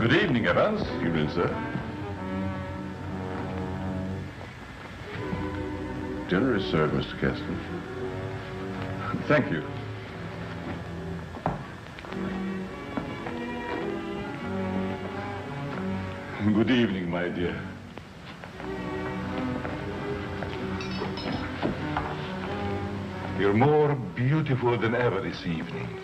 Good evening, Evans. Evening, sir. Dinner is served, Mr. Kessler. Thank you. Good evening, my dear. You're more beautiful than ever this evening.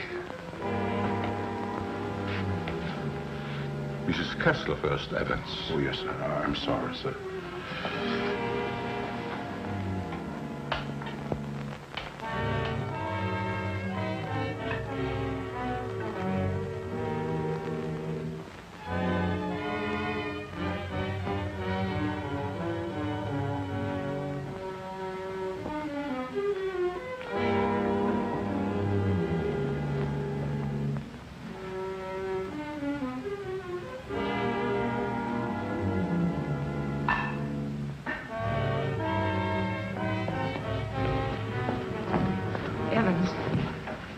Mrs. Kessler first, Evans. Oh, yes, sir. I'm sorry, sir.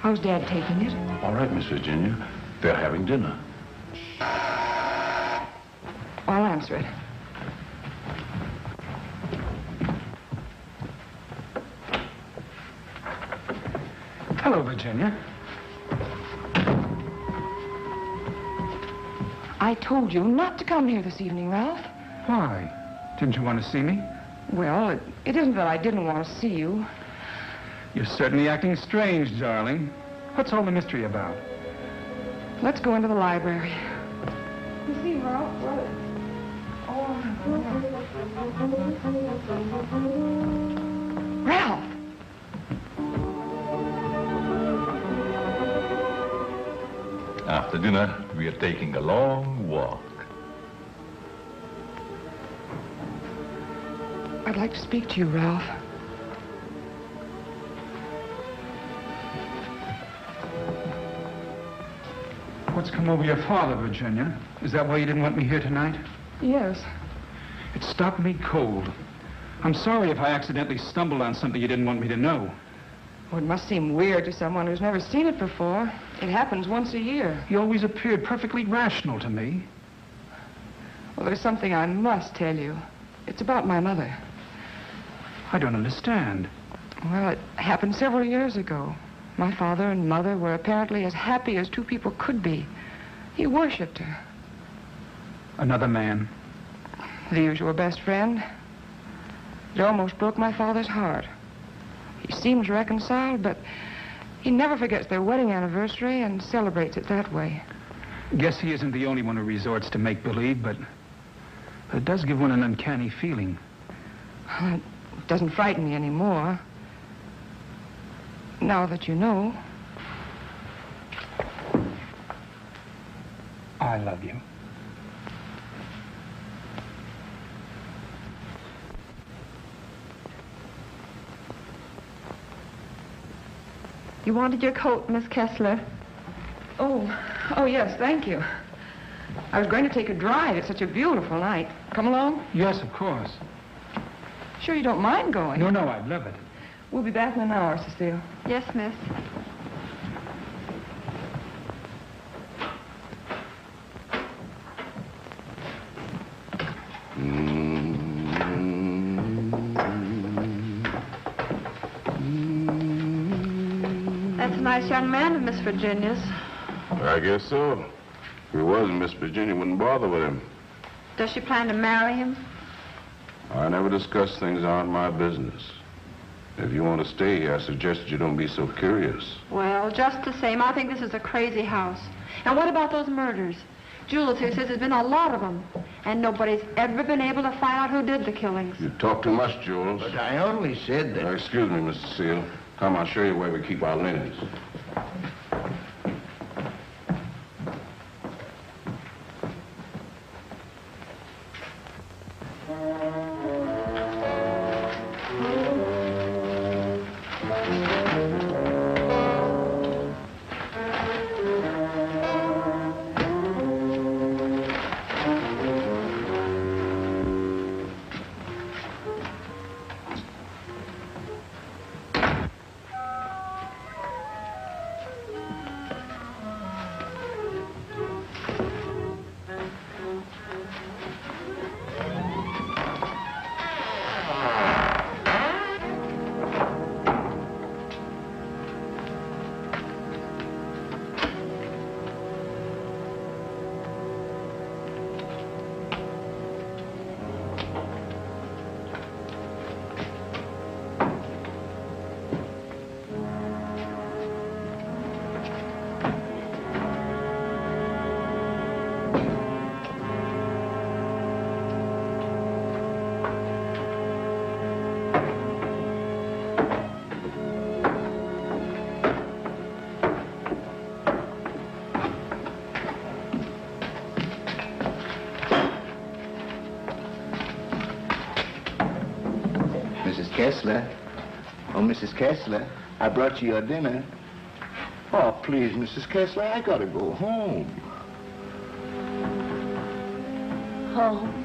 How's Dad taking it? All right, Miss Virginia. They're having dinner. I'll answer it. Hello, Virginia. I told you not to come here this evening, Ralph. Why? Didn't you want to see me? Well, it isn't that I didn't want to see you. You're certainly acting strange, darling. What's all the mystery about? Let's go into the library. You see, Ralph, what? Ralph! After dinner, we are taking a long walk. I'd like to speak to you, Ralph. What's come over your father, Virginia? Is that why you didn't want me here tonight? Yes. It stopped me cold. I'm sorry if I accidentally stumbled on something you didn't want me to know. Well, it must seem weird to someone who's never seen it before. It happens once a year. You always appeared perfectly rational to me. Well, there's something I must tell you. It's about my mother. I don't understand. Well, it happened several years ago. My father and mother were apparently as happy as two people could be. He worshipped her. Another man? The usual best friend. It almost broke my father's heart. He seems reconciled, but he never forgets their wedding anniversary and celebrates it that way. Guess he isn't the only one who resorts to make-believe, but it does give one an uncanny feeling. Well, it doesn't frighten me anymore. Now that you know. I love you. You wanted your coat, Miss Kessler. Oh, yes, thank you. I was going to take a drive. It's such a beautiful night. Come along? Yes, of course. Sure you don't mind going? No, I'd love it. We'll be back in an hour, Cecile. Yes, miss. That's a nice young man of Miss Virginia's. I guess so. If he wasn't, Miss Virginia wouldn't bother with him. Does she plan to marry him? I never discuss things that aren't my business. If you want to stay here, I suggest you don't be so curious. Well, just the same, I think this is a crazy house. And what about those murders? Jules here says there's been a lot of them, and nobody's ever been able to find out who did the killings. You talk too much, Jules. But I only said that... Excuse me, Mr. Seal. Come, I'll show you where we keep our linens. Kessler. Oh, Mrs. Kessler, I brought you your dinner. Oh, please, Mrs. Kessler, I gotta go home. Home?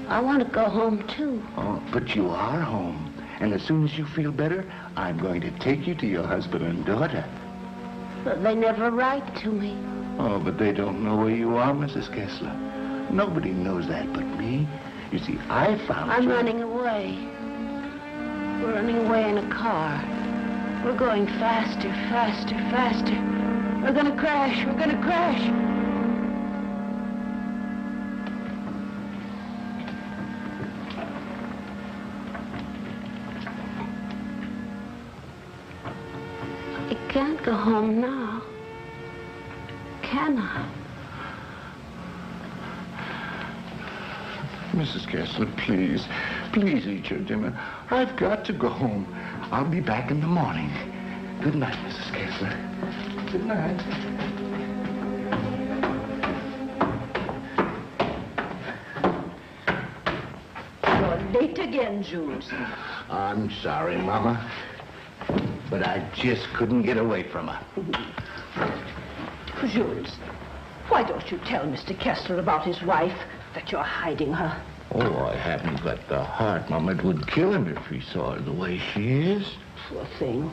I want to go home, too. Oh, but you are home. And as soon as you feel better, I'm going to take you to your husband and daughter. But they never write to me. Oh, but they don't know where you are, Mrs. Kessler. Nobody knows that but me. You see, I found I'm you. running away. We're running away in a car. We're going faster, faster, faster. We're gonna crash. We're gonna crash. I can't go home now. Can I? Mrs. Kessler, please. Please eat your dinner. I've got to go home. I'll be back in the morning. Good night, Mrs. Kessler. Good night. You're late again, Jules. I'm sorry, Mama. But I just couldn't get away from her. Jules, why don't you tell Mr. Kessler about his wife, that you're hiding her? Oh, I haven't got the heart, Mama. It would kill him if he saw her the way she is. Poor thing.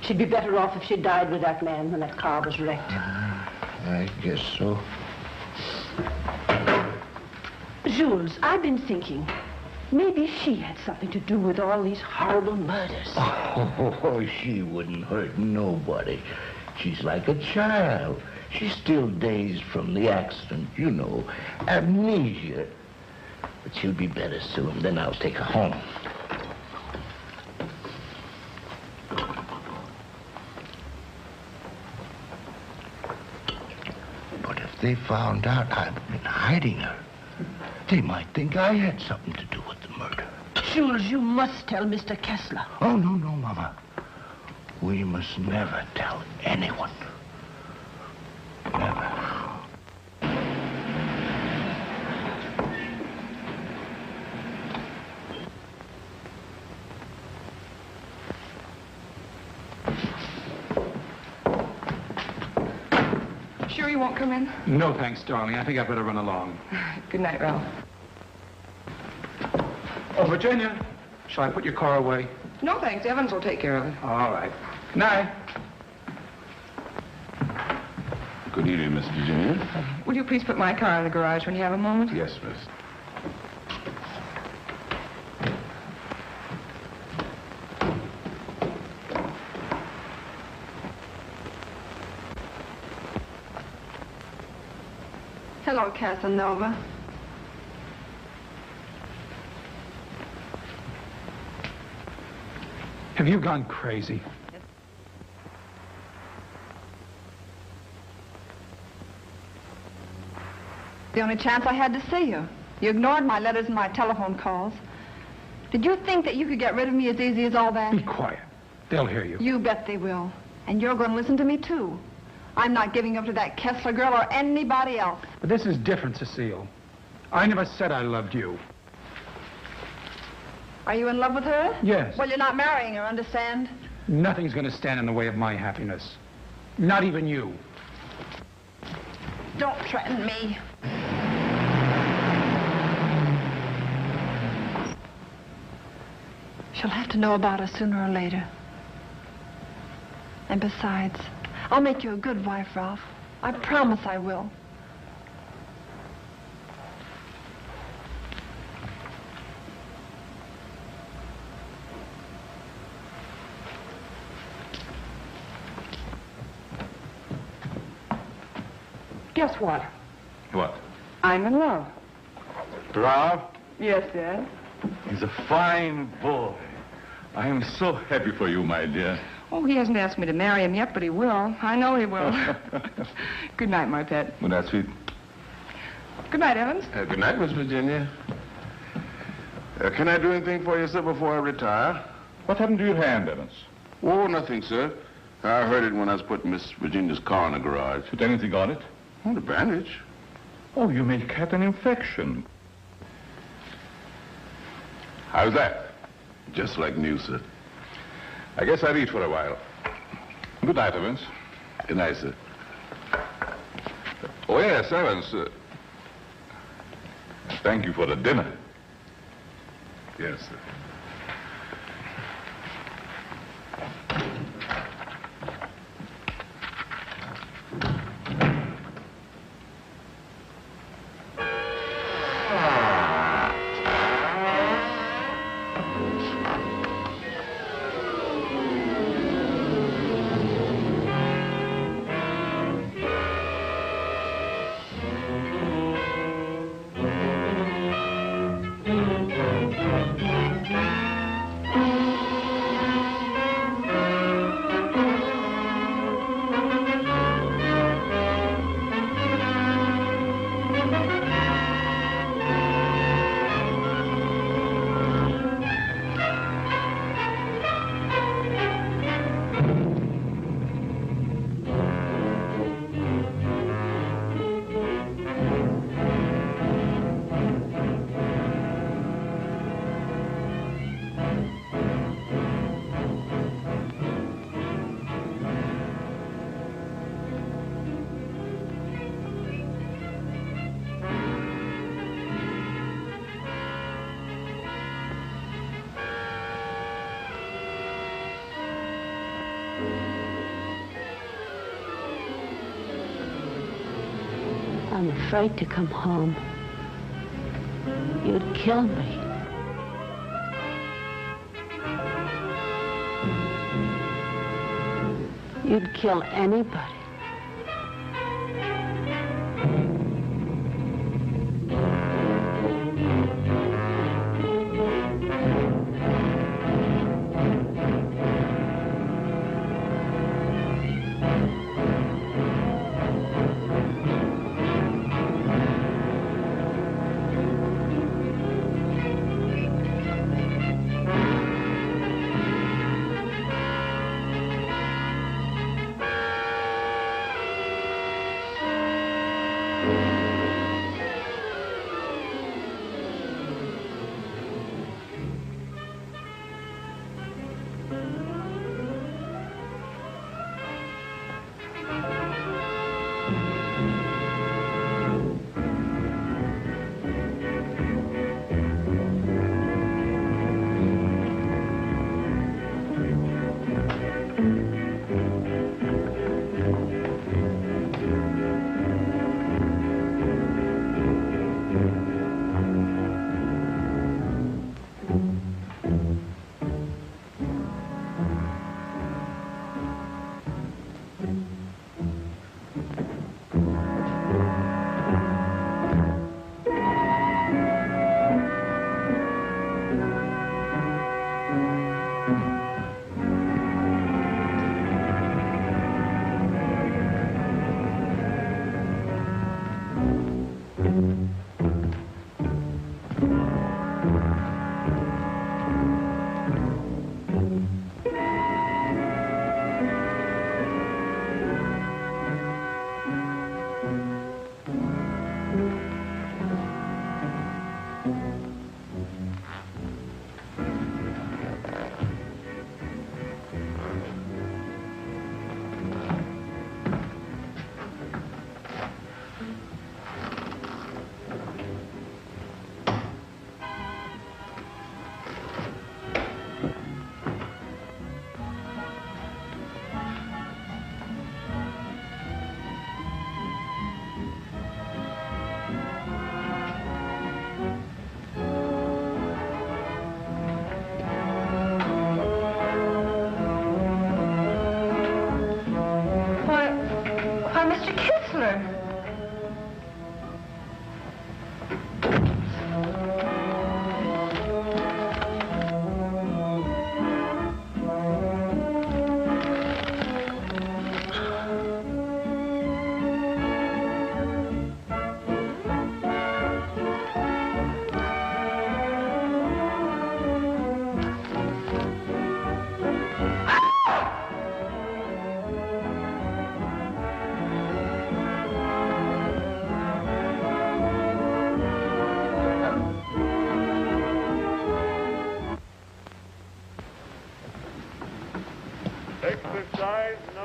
She'd be better off if she died with that man when that car was wrecked. I guess so. Jules, I've been thinking, maybe she had something to do with all these horrible murders. Oh, she wouldn't hurt nobody. She's like a child. She's still dazed from the accident, you know, amnesia. But she'll be better soon. Then I'll take her home. But if they found out I've been hiding her, they might think I had something to do with the murder. Jules, you must tell Mr. Kessler. Oh, no, Mama. We must never tell anyone. Never. Sure you won't come in? No, thanks, darling. I think I better run along. Good night, Ralph. Oh, Virginia, shall I put your car away? No, thanks. Evans will take care of it. All right. Good night. Good evening, Miss Virginia. Will you please put my car in the garage when you have a moment? Yes, miss. Hello, Casanova. Have you gone crazy? The only chance I had to see you. You ignored my letters and my telephone calls. Did you think that you could get rid of me as easy as all that? Be quiet. They'll hear you. You bet they will. And you're going to listen to me, too. I'm not giving up to that Kessler girl or anybody else. But this is different, Cecile. I never said I loved you. Are you in love with her? Yes. Well, you're not marrying her, understand? Nothing's going to stand in the way of my happiness. Not even you. Don't threaten me. She'll have to know about us sooner or later. And besides, I'll make you a good wife, Ralph. I promise I will. Guess what? What? I'm in love. Ralph? Yes, Dad. He's a fine boy. I am so happy for you, my dear. Oh, he hasn't asked me to marry him yet, but he will. I know he will. Good night, my pet. Well, that's sweet. Good night, Evans. Good night, Miss Virginia. Can I do anything for you, sir, before I retire? What happened to your hand, Evans? Oh, nothing, sir. I heard it when I was putting Miss Virginia's car in the garage. Put anything on it? Oh, the bandage. Oh, you may had an infection. How's that? just like new, sir. I guess I'll eat for a while. Good night, Evans. Good night, sir. Oh, yes, Evans. Thank you for the dinner. Yes, sir. I'm afraid to come home. You'd kill me. You'd kill anybody.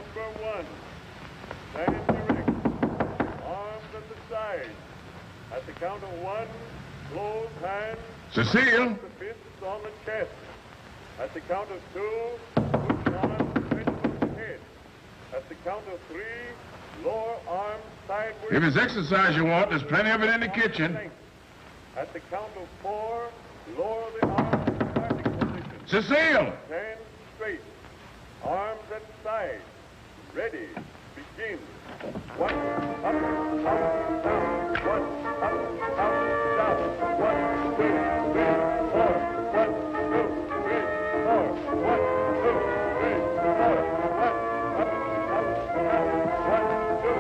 Number 1. Stand erect. Arms at the side. At the count of 1, close hands. Cecile! The fists on the chest. At the count of 2, push arms straight above the head. At the count of 3, lower arms sideways. If it's exercise you want, there's plenty of it in the kitchen. At the count of 4, lower the arms to starting position. Cecile! Stand straight. Arms at side. Ready. Begin. 1, up, down. 1, up, down. 1, 2, 3, 4. 1, 2, 3, 4. 1, 2, 3, 4. 1, up, down. 1, 2.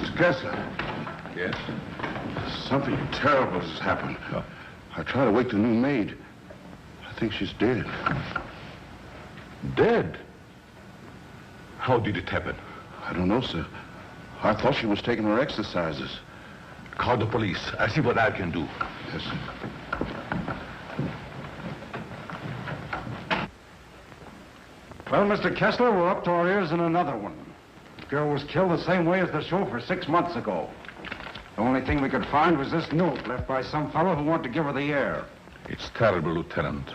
Mr. Kessler. Yes? Something terrible has happened. I tried to wake the new maid. I think she's dead. Dead? How did it happen? I don't know, sir. I thought she was taking her exercises. Call the police. I see what I can do. Yes, sir. Well, Mr. Kessler, we're up to our ears in another one. The girl was killed the same way as the chauffeur 6 months ago. The only thing we could find was this note left by some fellow who wanted to give her the air. It's terrible, Lieutenant.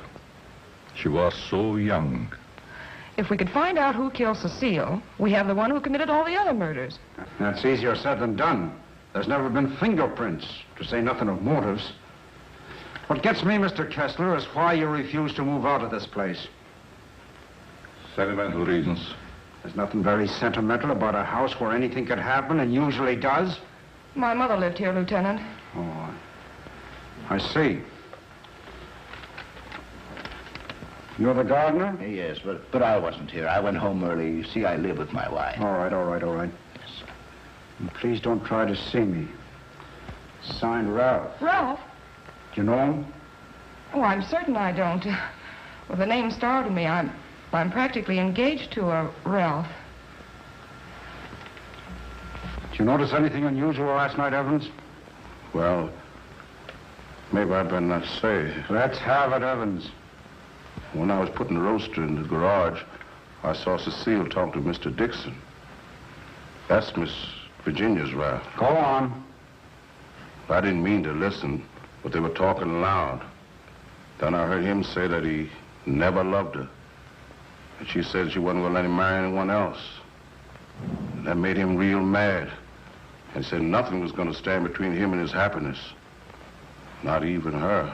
She was so young. If we could find out who killed Cecile, we have the one who committed all the other murders. That's easier said than done. There's never been fingerprints, to say nothing of motives. What gets me, Mr. Kessler, is why you refuse to move out of this place. Sentimental reasons. There's nothing very sentimental about a house where anything could happen and usually does. My mother lived here, Lieutenant. Oh, I see. You're the gardener? Yes, but I wasn't here. I went home early. You see, I live with my wife. All right. Yes. And please don't try to see me. Signed, Ralph. Ralph? Do you know him? Oh, I'm certain I don't. Well, the name startled me. I'm practically engaged to a Ralph. Did you notice anything unusual last night, Evans? Well, maybe I better not say. Let's have it, Evans. When I was putting the roaster in the garage, I saw Cecile talk to Mr. Dickson. That's Miss Virginia's Ralph. Go on. I didn't mean to listen, but they were talking loud. Then I heard him say that he never loved her. And she said she wasn't going to let him marry anyone else. And that made him real mad. And said nothing was going to stand between him and his happiness. Not even her.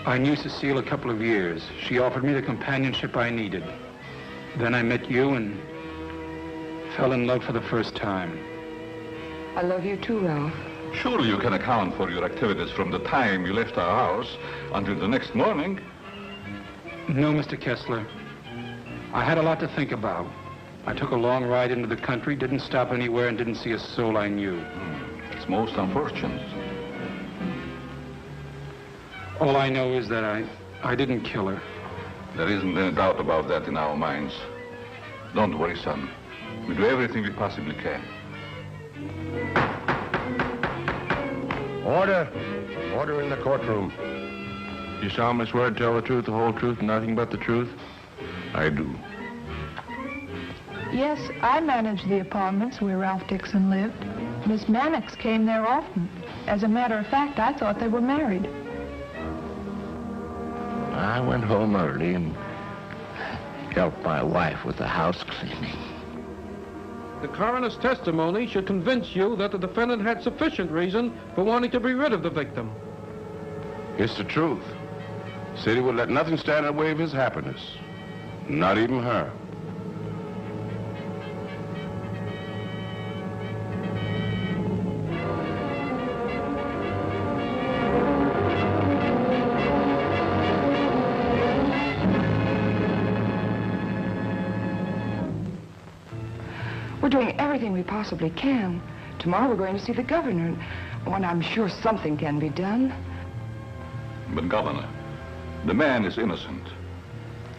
I knew Cecile a couple of years. She offered me the companionship I needed. Then I met you and fell in love for the first time. I love you too, Ralph. Surely you can account for your activities from the time you left our house until the next morning. No, Mr. Kessler. I had a lot to think about. I took a long ride into the country, didn't stop anywhere, and didn't see a soul I knew. It's most unfortunate. All I know is that I didn't kill her. There isn't any doubt about that in our minds. Don't worry, son. We do everything we possibly can. Order. Order in the courtroom. You solemnly swear to tell the truth, the whole truth, and nothing but the truth? I do. Yes, I managed the apartments where Ralph Dickson lived. Miss Mannix came there often. As a matter of fact, I thought they were married. I went home early and helped my wife with the house cleaning. The coroner's testimony should convince you that the defendant had sufficient reason for wanting to be rid of the victim. It's the truth. Said he would let nothing stand in the way of his happiness. Not even her. We're doing everything we possibly can. Tomorrow we're going to see the governor, and I'm sure something can be done. But, Governor, the man is innocent.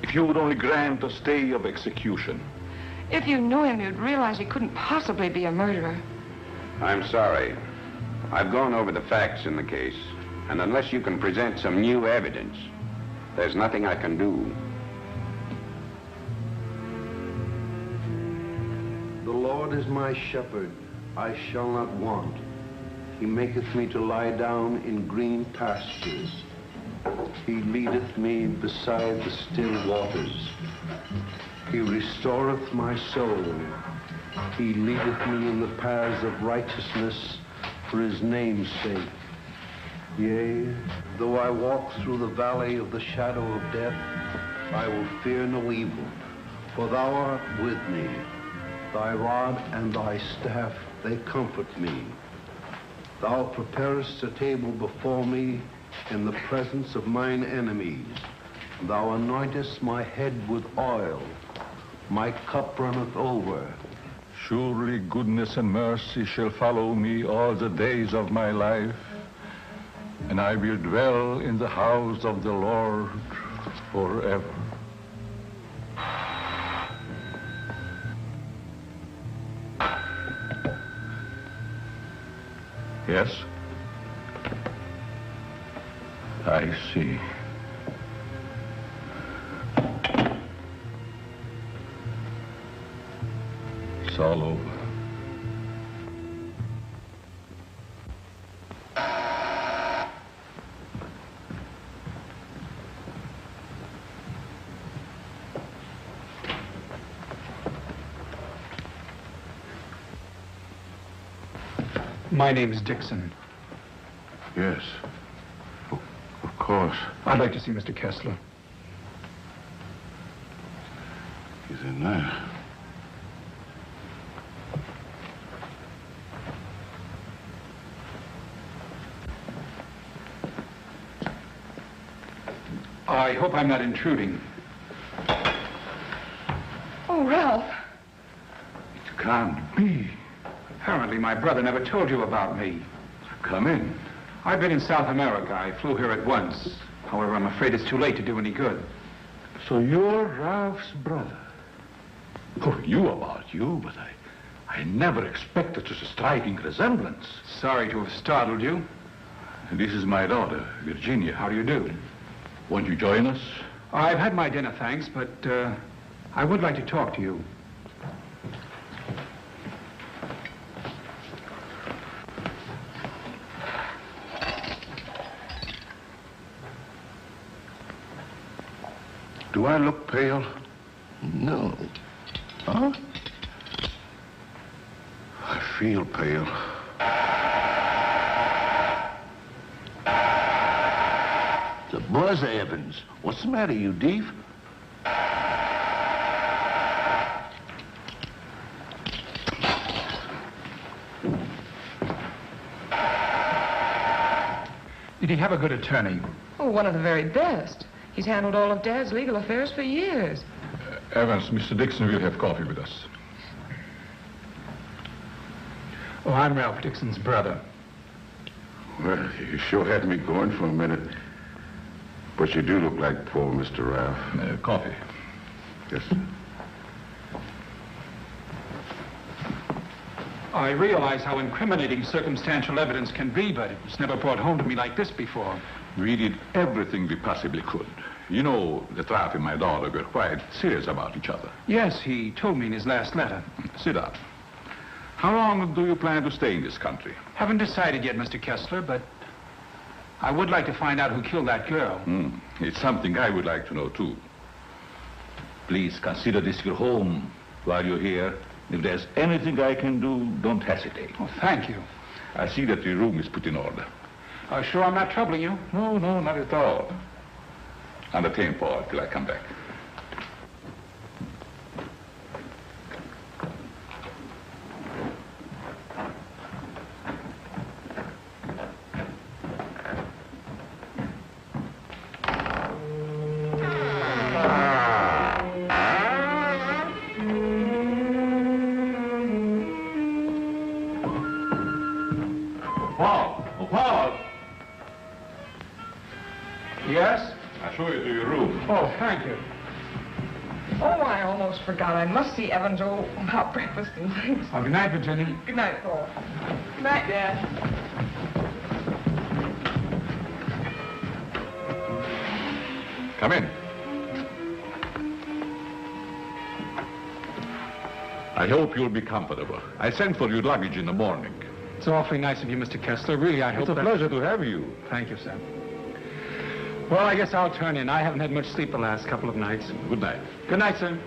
If you would only grant a stay of execution. If you knew him, you'd realize he couldn't possibly be a murderer. I'm sorry. I've gone over the facts in the case, and unless you can present some new evidence, there's nothing I can do. The Lord is my shepherd, I shall not want. He maketh me to lie down in green pastures. He leadeth me beside the still waters. He restoreth my soul. He leadeth me in the paths of righteousness for his name's sake. Yea, though I walk through the valley of the shadow of death, I will fear no evil, for thou art with me. Thy rod and thy staff, they comfort me. Thou preparest a table before me in the presence of mine enemies. Thou anointest my head with oil. My cup runneth over. Surely goodness and mercy shall follow me all the days of my life, and I will dwell in the house of the Lord forever. Yes? I see. It's all over. My name is Dickson. Yes. Of course. I'd like to see Mr. Kessler. He's in there. I hope I'm not intruding. Oh, Ralph. It can't be. Apparently, my brother never told you about me. Come in. I've been in South America. I flew here at once. However, I'm afraid it's too late to do any good. So you're Ralph's brother? Oh, you about you, but I never expected such a striking resemblance. Sorry to have startled you. This is my daughter, Virginia. How do you do? Won't you join us? I've had my dinner, thanks, but I would like to talk to you. Do I look pale? No. Huh? I feel pale. The buzz, Evans. What's the matter, you thief? Did he have a good attorney? Oh, one of the very best. He's handled all of Dad's legal affairs for years. Evans, Mr. Dickson will have coffee with us. Oh, I'm Ralph Dickson's brother. Well, you sure had me going for a minute. But you do look like poor Mr. Ralph. Coffee. Yes. I realize how incriminating circumstantial evidence can be, but it was never brought home to me like this before. We did everything we possibly could. You know, that Ralph and my daughter were quite serious about each other. Yes, he told me in his last letter. Sit down. How long do you plan to stay in this country? Haven't decided yet, Mr. Kessler, but I would like to find out who killed that girl. It's something I would like to know, too. Please consider this your home while you're here. If there's anything I can do, don't hesitate. Oh, thank you. I see that your room is put in order. Sure I'm not troubling you? No, not at all. Entertain Paul till I come back. thank you. Oh, I almost forgot. I must see Evans about breakfast and things. Well, good night, Virginia. Good night, Paul. Good night, Dad. Come in. I hope you'll be comfortable. I sent for your luggage in the morning. It's awfully nice of you, Mr. Kessler. Really, I hope It's a pleasure to have you. Thank you, sir. Well, I guess I'll turn in. I haven't had much sleep the last couple of nights. Good night. Good night, sir.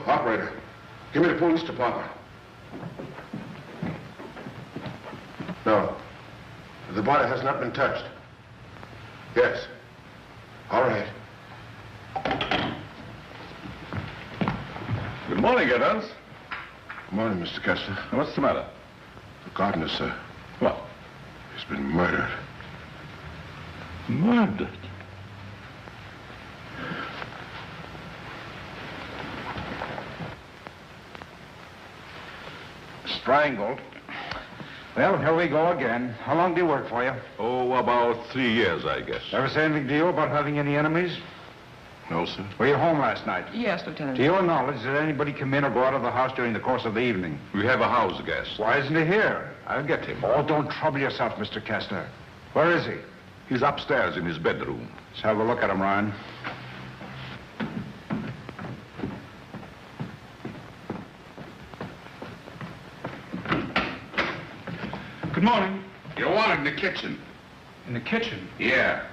Operator, give me the police department. No, the body has not been touched. Yes. All right. Good morning, Evans. Good morning, Mr. Kessler. What's the matter? The gardener, sir. What? He's been murdered. Murdered? Strangled. Well, here we go again. How long do you work for you? Oh, about 3 years, I guess. Ever say anything to you about having any enemies? No, sir. Were you home last night? Yes, Lieutenant. To your knowledge, did anybody come in or go out of the house during the course of the evening? We have a house guest. Why isn't he here? I'll get him. Oh, don't trouble yourself, Mr. Kessler. Where is he? He's upstairs in his bedroom. Let's have a look at him, Ryan. Good morning. You're wanted in the kitchen. In the kitchen? Yeah.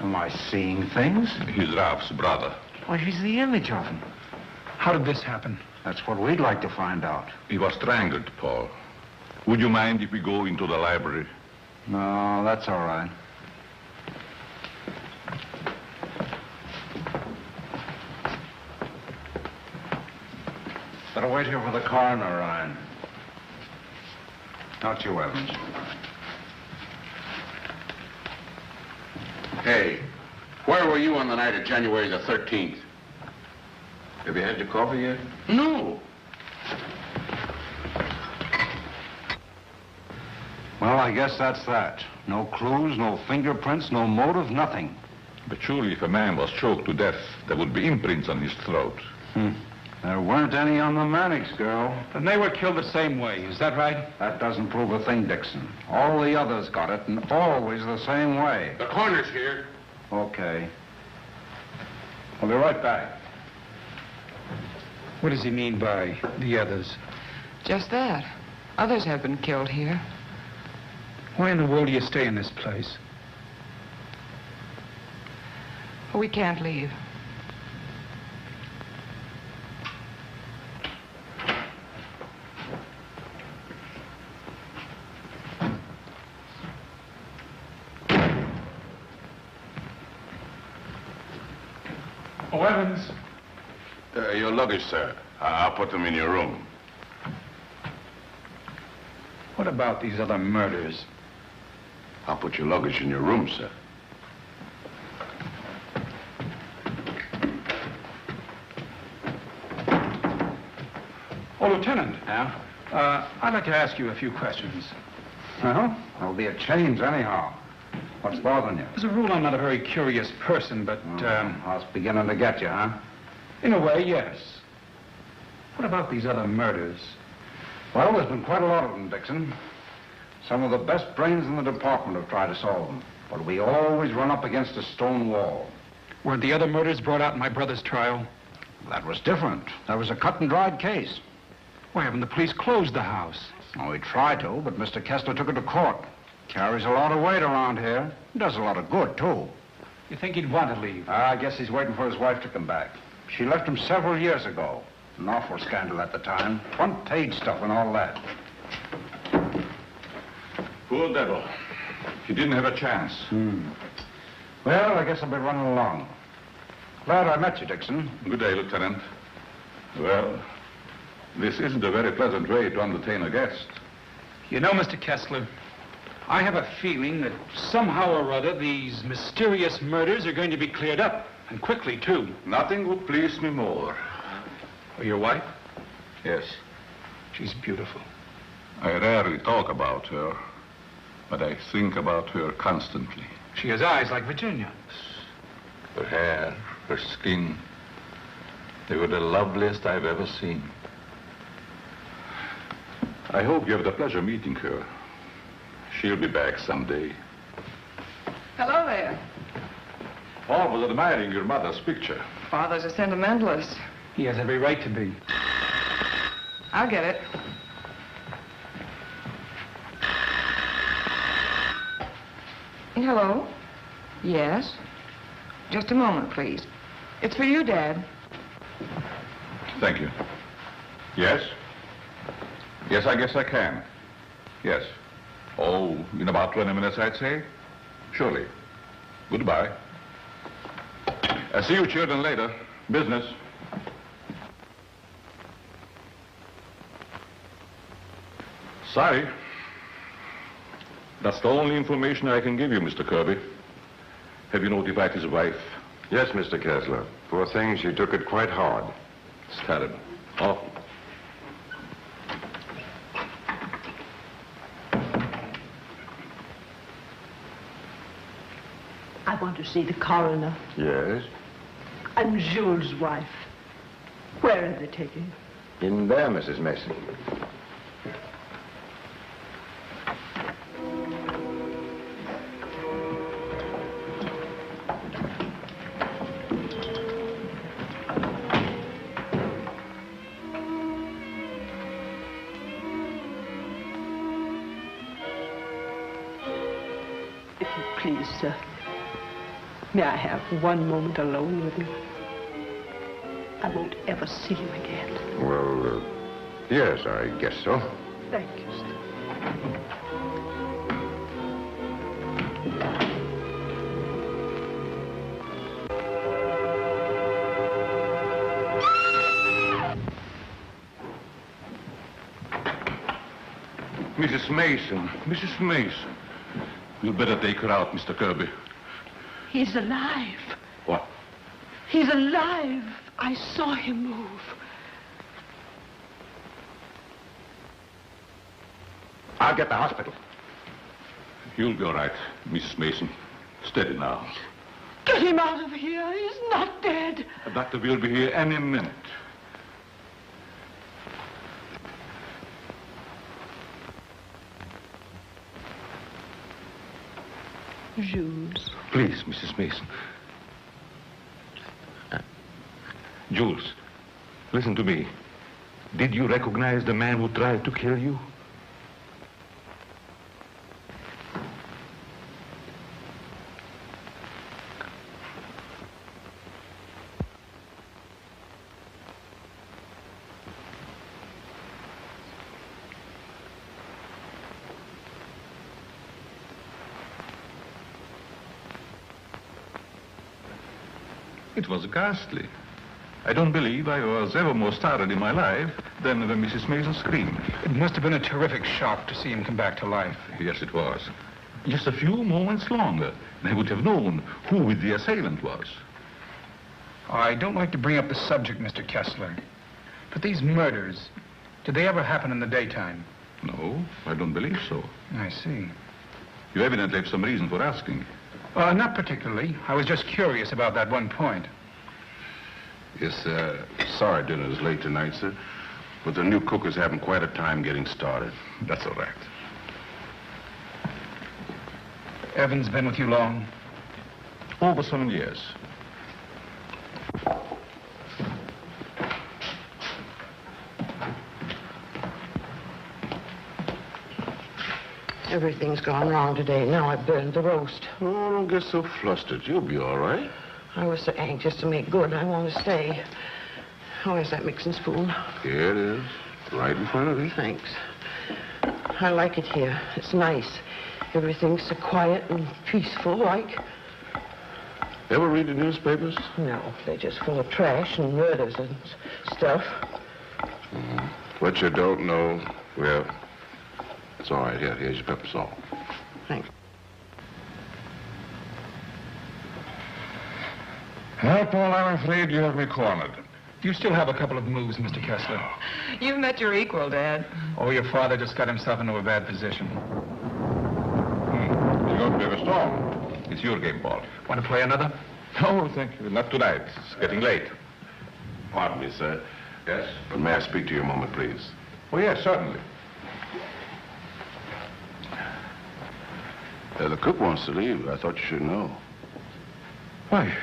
Am I seeing things? He's Ralph's brother. Why, he's the image of him. How did this happen? That's what we'd like to find out. He was strangled, Paul. Would you mind if we go into the library? No, that's all right. Better wait here for the coroner, Ryan. Not you, Evans. Hey, where were you on the night of January the 13th? Have you had your coffee yet? No. Well, I guess that's that. No clues, no fingerprints, no motive, nothing. But surely if a man was choked to death, there would be imprints on his throat. There weren't any on the Mannix girl. Then they were killed the same way, is that right? That doesn't prove a thing, Dickson. All the others got it, and always the same way. The coroner's here. Okay. I'll be right back. What does he mean by the others? Just that. Others have been killed here. Why in the world do you stay in this place? We can't leave. Oh, Evans. Your luggage, sir. I'll put them in your room. What about these other murders? I'll put your luggage in your room, sir. Oh, Lieutenant. Yeah? I'd like to ask you a few questions. Well, there'll be a change anyhow. What's bothering you? As a rule, I'm not a very curious person, but, I was beginning to get you, huh? in a way, yes. What about these other murders? Well, there's been quite a lot of them, Dickson. Some of the best brains in the department have tried to solve them. But we always run up against a stone wall. Weren't the other murders brought out in my brother's trial? That was different. That was a cut-and-dried case. Why haven't the police closed the house? Oh, we tried to, but Mr. Kessler took it to court. Carries a lot of weight around here. Does a lot of good, too. You think he'd want to leave? I guess he's waiting for his wife to come back. She left him several years ago. An awful scandal at the time. Front-page stuff and all that. Poor devil. He didn't have a chance. Well, I guess I'll be running along. Glad I met you, Dickson. Good day, Lieutenant. Well, this isn't a very pleasant way to entertain a guest. You know, Mr. Kessler, I have a feeling that somehow or other these mysterious murders are going to be cleared up, and quickly, too. Nothing would please me more. Oh, your wife? Yes. She's beautiful. I rarely talk about her, but I think about her constantly. She has eyes like Virginia. Her hair, her skin, they were the loveliest I've ever seen. I hope you have the pleasure meeting her. She'll be back someday. Hello there. Paul was admiring your mother's picture. Father's a sentimentalist. He has every right to be. I'll get it. Hello? Yes? Just a moment, please. It's for you, Dad. Thank you. Yes? Yes, I guess I can. Yes. Oh, in about 20 minutes, I'd say. Surely. Goodbye. I'll see you children later. Business. Sorry. That's the only information I can give you, Mr. Kirby. Have you notified his wife? Yes, Mr. Kessler. Poor thing, she took it quite hard. It's terrible. Awful. I want to see the coroner. Yes? I'm Jules' wife. Where are they taking her? In there, Mrs. Mason. If you please, sir. May I have one moment alone with you? I won't ever see you again. Well, yes, I guess so. Thank you, sir. Mrs. Mason. Mrs. Mason. You'd better take her out, Mr. Kirby. He's alive. What? He's alive. I saw him move. I'll get the hospital. You'll be all right, Mrs. Mason. Steady now. Get him out of here. He's not dead. The doctor will be here any minute. Jules. Please, Mrs. Mason. Jules, listen to me. Did you recognize the man who tried to kill you? It was ghastly. I don't believe I was ever more startled in my life than when Mrs. Mason screamed. It must have been a terrific shock to see him come back to life. Yes, it was. Just a few moments longer, and I would have known who the assailant was. I don't like to bring up the subject, Mr. Kessler, but these murders, did they ever happen in the daytime? No, I don't believe so. I see. You evidently have some reason for asking. Not particularly. I was just curious about that one point. Yes, sorry dinner is late tonight, sir. But the new cook is having quite a time getting started. That's all right. Evan's been with you long? Over 7 years. Everything's gone wrong today. Now I burned the roast. Oh, don't get so flustered. You'll be all right. I was so anxious to make good. I want to stay. Oh, where's that mixing spoon? Here it is. Right in front of you. Thanks. I like it here. It's nice. Everything's so quiet and peaceful, like. Ever read the newspapers? No, they're just full of trash and murders and stuff. What you don't know, well, it's all right. Here's your pepper salt. Thanks. Well, Paul, I'm afraid you have me cornered. You still have a couple of moves, Mr. Kessler. You've met your equal, Dad. Oh, your father just got himself into a bad position. You're going to be strong. It's your game, Paul. Want to play another? No, thank you. Not tonight. It's getting late. Pardon me, sir. Yes? But may I speak to you a moment, please? Oh, yes, certainly. The cook wants to leave. I thought you should know. Why?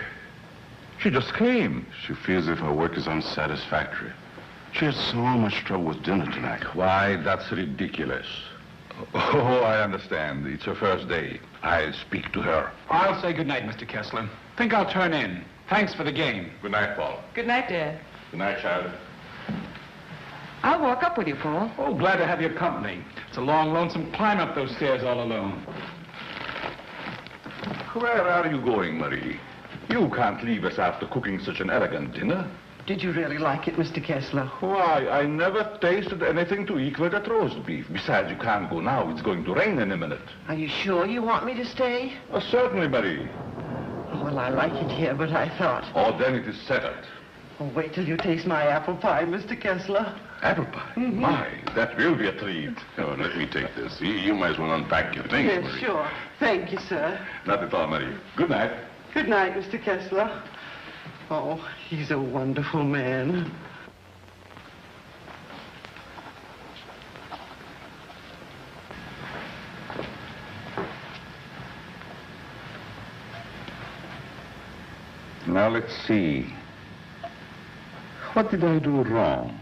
She just came. She feels as if her work is unsatisfactory. She had so much trouble with dinner tonight. Why, that's ridiculous. Oh, I understand. It's her first day. I'll speak to her. I'll say good night, Mr. Kessler. Think I'll turn in. Thanks for the game. Good night, Paul. Good night, Dad. Good night, child. I'll walk up with you, Paul. Oh, glad to have your company. It's a long, lonesome climb up those stairs all alone. Where are you going, Marie? You can't leave us after cooking such an elegant dinner. Did you really like it, Mr. Kessler? Why, I never tasted anything to equal that roast beef. Besides, you can't go now. It's going to rain in a minute. Are you sure you want me to stay? Oh, certainly, Marie. Well, I like it here, but I thought... Oh, then it is settled. Oh, wait till you taste my apple pie, Mr. Kessler. Apple pie? Mm-hmm. My, that will be a treat. Oh, let me take this. You might as well unpack your things, Yes, Marie. sure. Thank you, sir. Not at all, Marie. Good night. Good night, Mr. Kessler. Oh, he's a wonderful man. Now, let's see. What did I do wrong?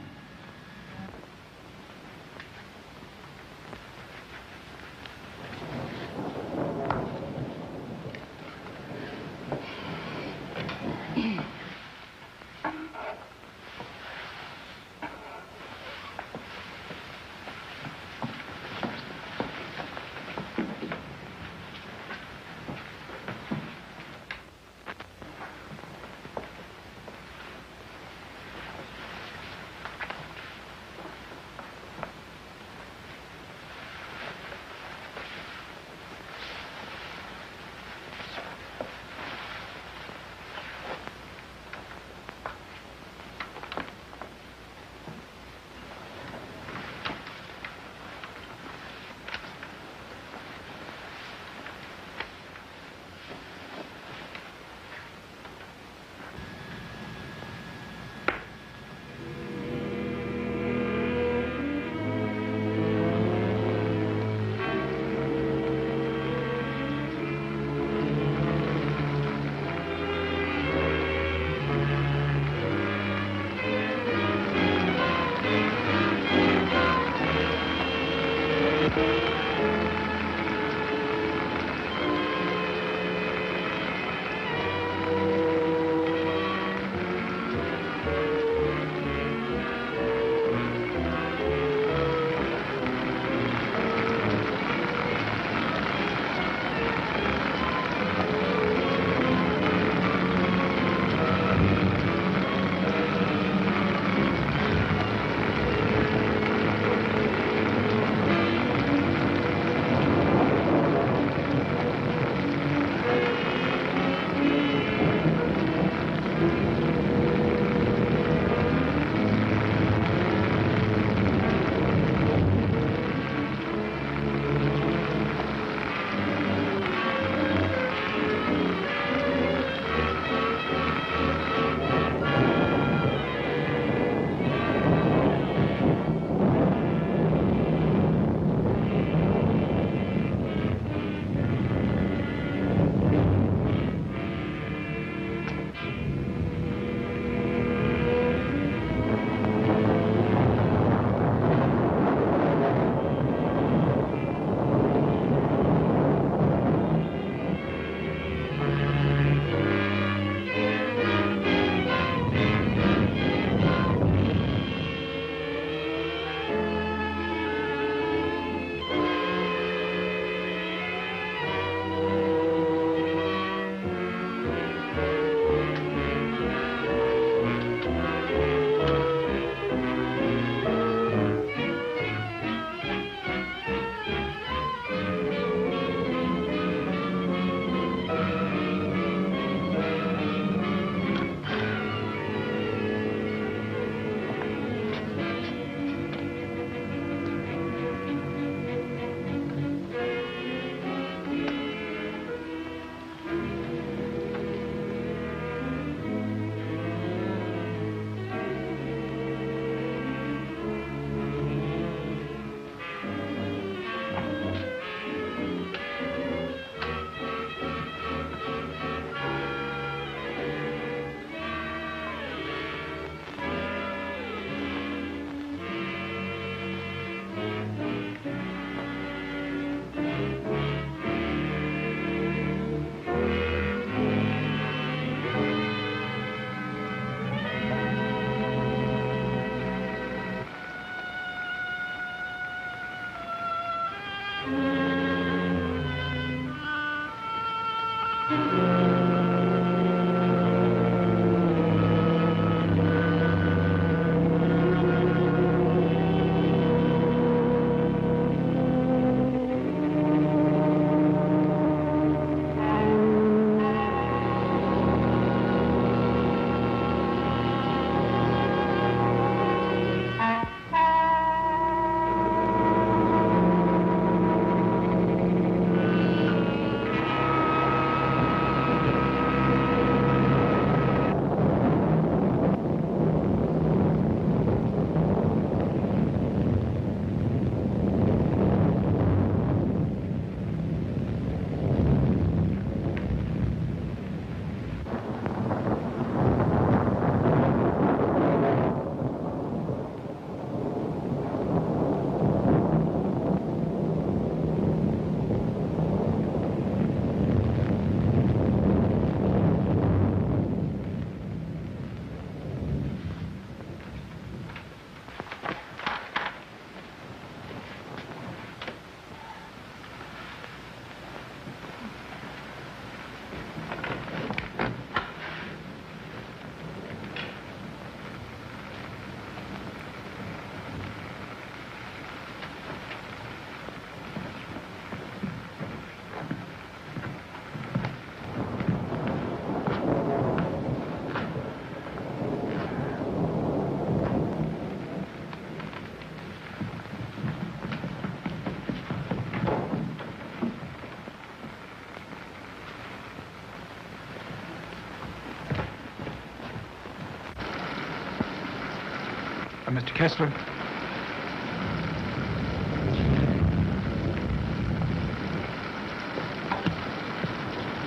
Mr. Kessler?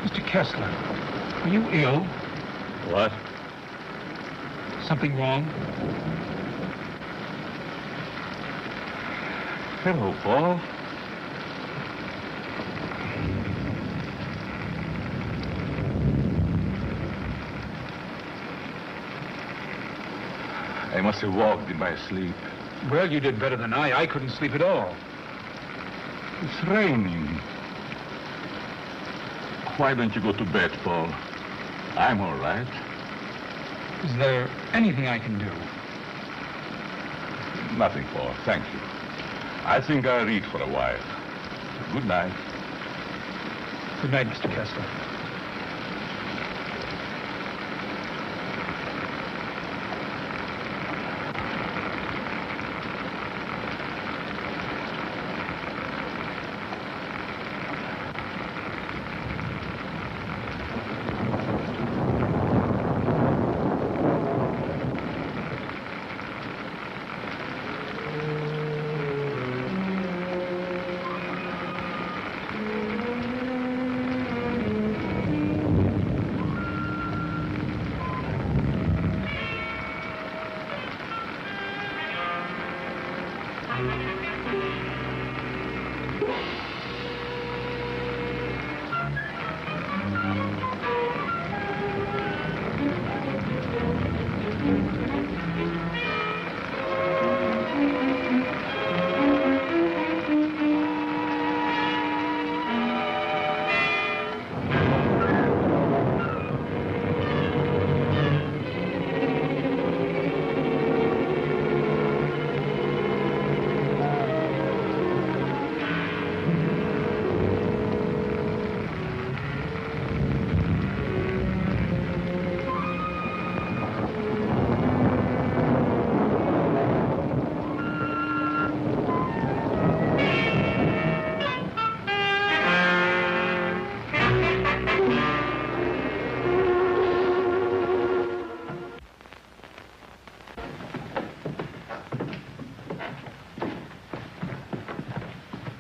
Mr. Kessler, are you ill? What? Something wrong? Hello, Paul. I must have walked in my sleep. Well, you did better than I. I couldn't sleep at all. It's raining. Why don't you go to bed, Paul? I'm all right. Is there anything I can do? Nothing, Paul. Thank you. I think I'll read for a while. Good night. Good night, Mr. Kessler.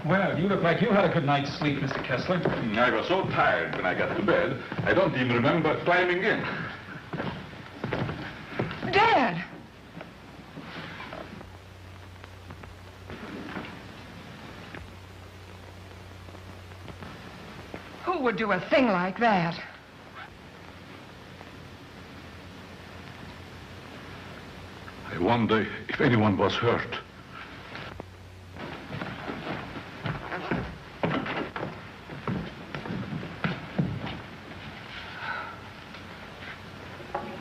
Well, you look like you had a good night's sleep, Mr. Kessler. I was so tired when I got to bed, I don't even remember climbing in. Dad! Who would do a thing like that? I wonder if anyone was hurt.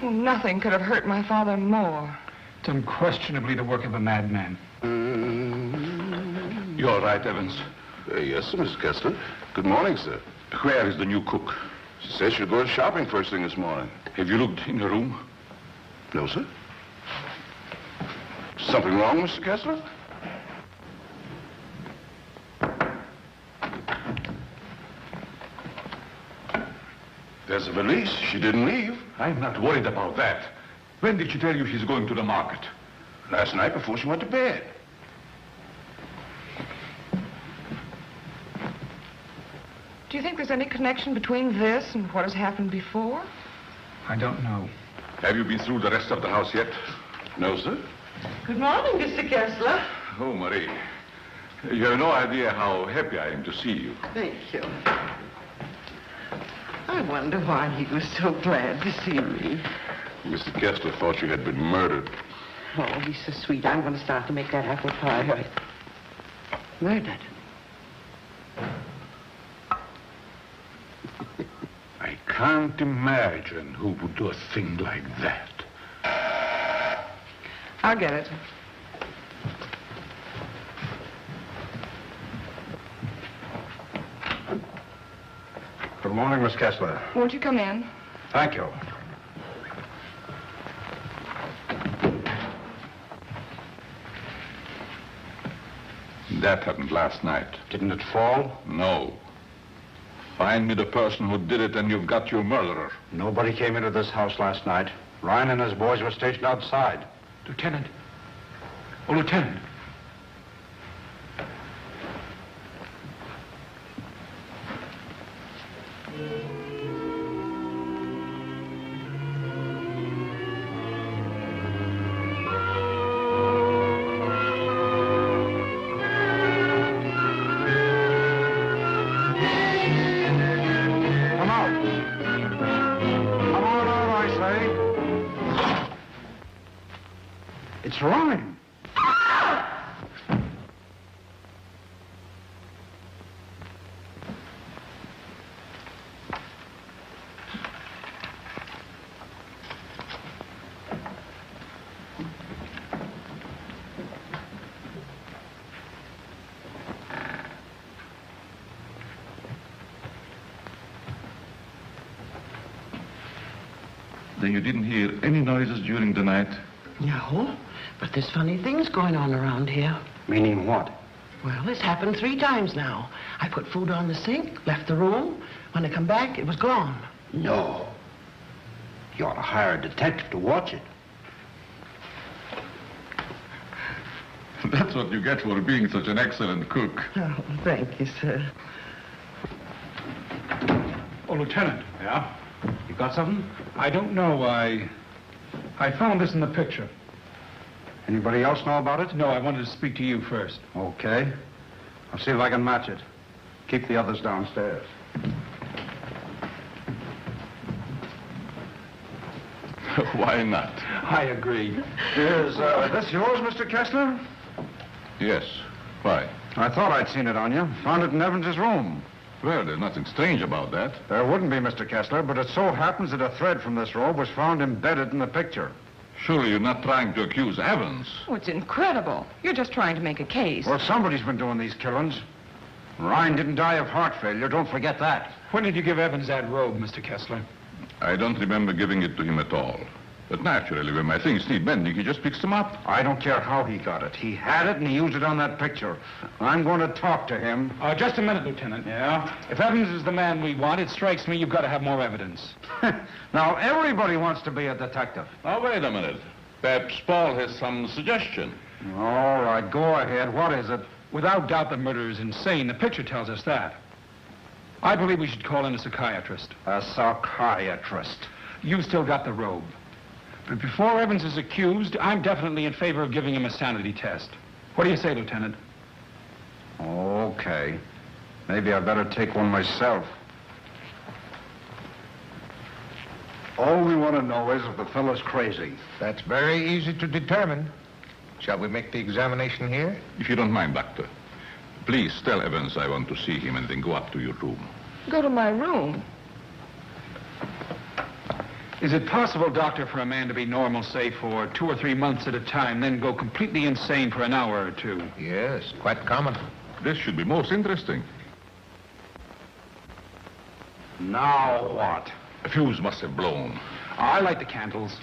Nothing could have hurt my father more. It's unquestionably the work of a madman. You all right, Evans? Yes, sir, Mr. Kessler. Good morning, sir. Where is the new cook? She says she'll go shopping first thing this morning. Have you looked in your room? No, sir. Something wrong, Mr. Kessler? There's a valise. She didn't leave. I'm not worried about that. When did she tell you she's going to the market? Last night before she went to bed. Do you think there's any connection between this and what has happened before? I don't know. Have you been through the rest of the house yet? No, sir. Good morning, Mr. Kessler. Oh, Marie. You have no idea how happy I am to see you. Thank you. I wonder why he was so glad to see me. Mr. Kessler thought you had been murdered. Oh, he's so sweet. I'm going to start to make that apple pie. Right. Murdered. I can't imagine who would do a thing like that. I'll get it. Good morning, Miss Kessler. Won't you come in? Thank you. That happened last night. Didn't it fall? No. Find me the person who did it and you've got your murderer. Nobody came into this house last night. Ryan and his boys were stationed outside. Lieutenant, Oh, Lieutenant. It's rhyme. Then you didn't hear any noises during the night? No, but there's funny things going on around here. Meaning what? Well, it's happened 3 times now. I put food on the sink, left the room. When I come back, it was gone. No. You ought to hire a detective to watch it. That's what you get for being such an excellent cook. Oh, thank you, sir. Oh, Lieutenant. Yeah? You got something? I don't know. I found this in the picture. Anybody else know about it? No, I wanted to speak to you first. Okay. I'll see if I can match it. Keep the others downstairs. Why not? I agree. Is this yours, Mr. Kessler? Yes. Why? I thought I'd seen it on you. Found it in Evans's room. Well, there's nothing strange about that. There wouldn't be, Mr. Kessler, but it so happens that a thread from this robe was found embedded in the picture. Surely you're not trying to accuse Evans. Oh, it's incredible. You're just trying to make a case. Well, somebody's been doing these killings. Ryan didn't die of heart failure. Don't forget that. When did you give Evans that robe, Mr. Kessler? I don't remember giving it to him at all. But naturally, when my things need mending, he just picks them up. I don't care how he got it. He had it and he used it on that picture. I'm going to talk to him. Just a minute, Lieutenant. Yeah? If Evans is the man we want, it strikes me you've got to have more evidence. Now, everybody wants to be a detective. Now, wait a minute. Perhaps Paul has some suggestion. All right, go ahead. What is it? Without doubt, the murderer is insane. The picture tells us that. I believe we should call in a psychiatrist. A psychiatrist? You've still got the robe. But before Evans is accused, I'm definitely in favor of giving him a sanity test. What do you say, Lieutenant? Okay. Maybe I better take one myself. All we want to know is if the fellow's crazy. That's very easy to determine. Shall we make the examination here? If you don't mind, Doctor. Please tell Evans I want to see him and then go up to your room. Go to my room. Is it possible, Doctor, for a man to be normal, say, for 2 or 3 months at a time, then go completely insane for an hour or 2? Yes, quite common. This should be most interesting. Now what? A fuse must have blown. I light the candles.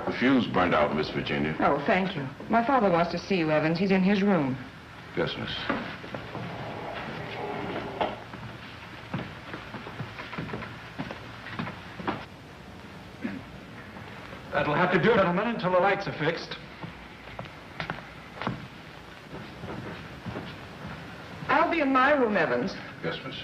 The fuse burned out, Miss Virginia. Oh, thank you. My father wants to see you, Evans. He's in his room. Yes, miss. That'll have to do, gentlemen, until the lights are fixed. I'll be in my room, Evans. Yes, miss.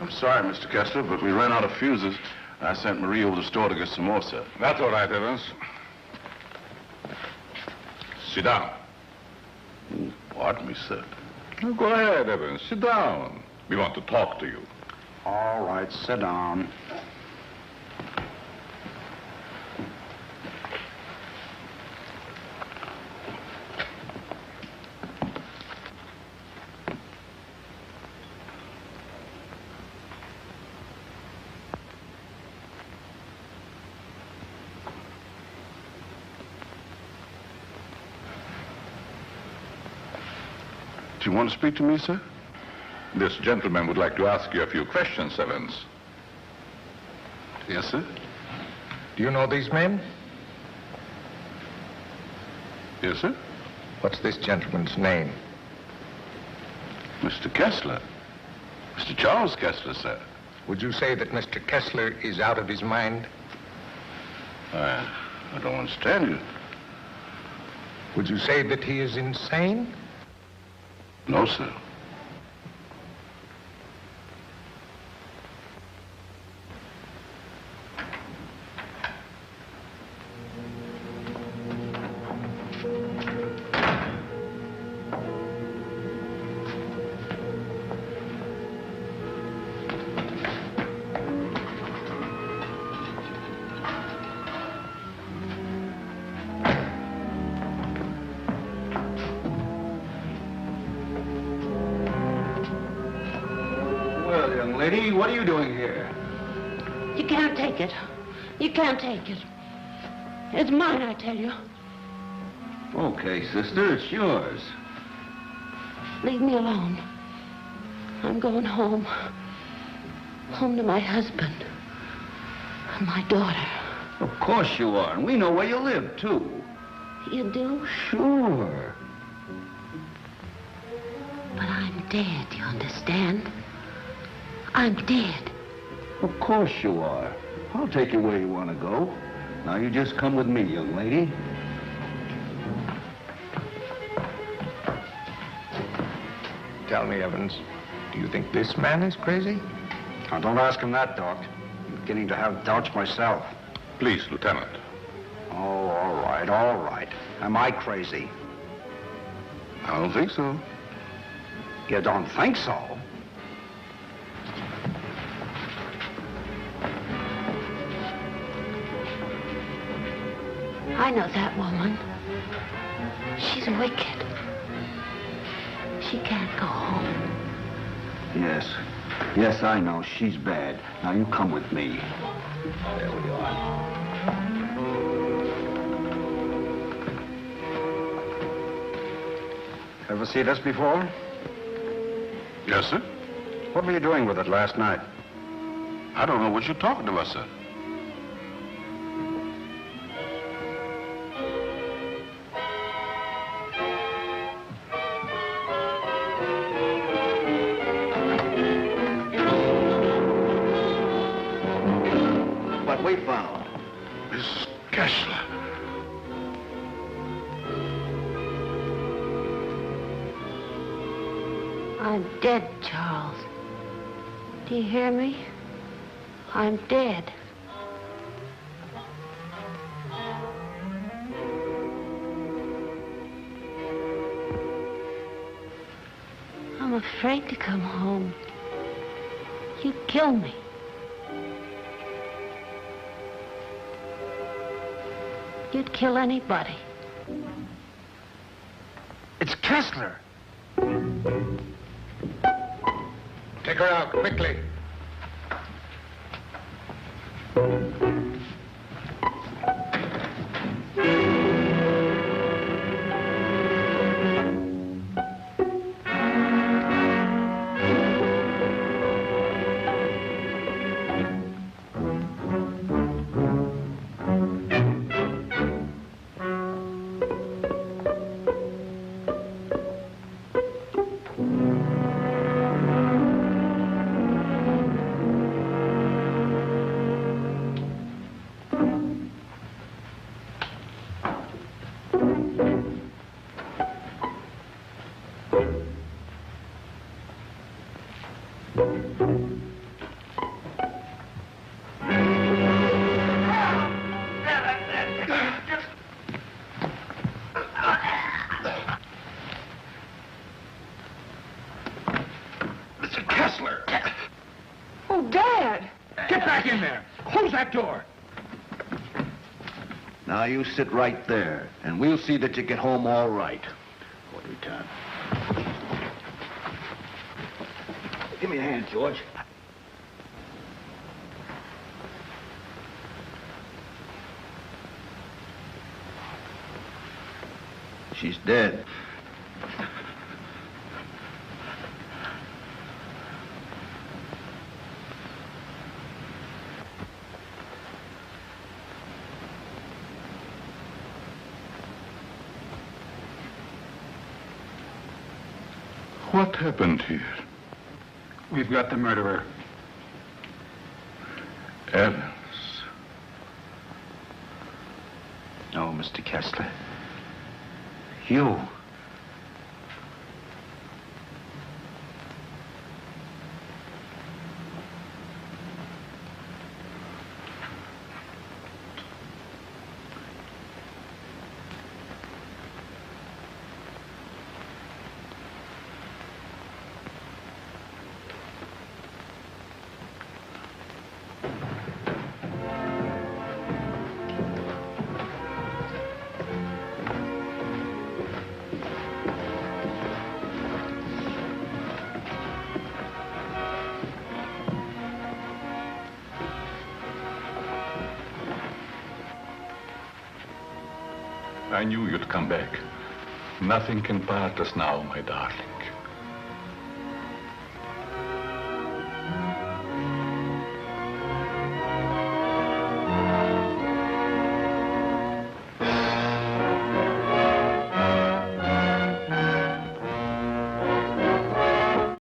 I'm sorry, Mr. Kessler, but we ran out of fuses. I sent Marie over to the store to get some more, sir. That's all right, Evans. Sit down. Pardon me, sir. Oh, go ahead, Evans. Sit down. We want to talk to you. All right, sit down. Do you want to speak to me, sir? This gentleman would like to ask you a few questions, Evans. Yes, sir. Do you know these men? Yes, sir. What's this gentleman's name? Mr. Kessler. Mr. Charles Kessler, sir. Would you say that Mr. Kessler is out of his mind? I don't understand you. Would you say that he is insane? No, sir. Well, young lady, what are you doing here? You can't take it. You can't take it. It's mine, I tell you. Okay, sister, it's yours. Leave me alone. I'm going home. Home to my husband. And my daughter. Of course you are, and we know where you live, too. You do? Sure. But I'm dead, you understand? I'm dead. Of course you are. I'll take you where you want to go. Now you just come with me, young lady. Tell me, Evans, do you think this man is crazy? Now, don't ask him that, Doc. I'm beginning to have doubts myself. Please, Lieutenant. Oh, all right, all right. Am I crazy? I don't think so. You don't think so? I know that woman. She's wicked. She can't go home. Yes. Yes, I know. She's bad. Now you come with me. There we are. Ever see this before? Yes, sir. What were you doing with it last night? I don't know what you're talking about, sir. What we found. Miss Kessler. I'm dead, Charles. Do you hear me? I'm dead. I'm afraid to come home. You'd kill me. You'd kill anybody. It's Kessler. Take her out, quickly. Mr. Kessler! Oh, Dad! Get back in there! Close that door! Now you sit right there, and we'll see that you get home all right. What do we can. Give me a hand, George. She's dead. What happened here? We've got the murderer. Evans. No, Mr. Kessler. You. I knew you'd come back. Nothing can part us now, my darling.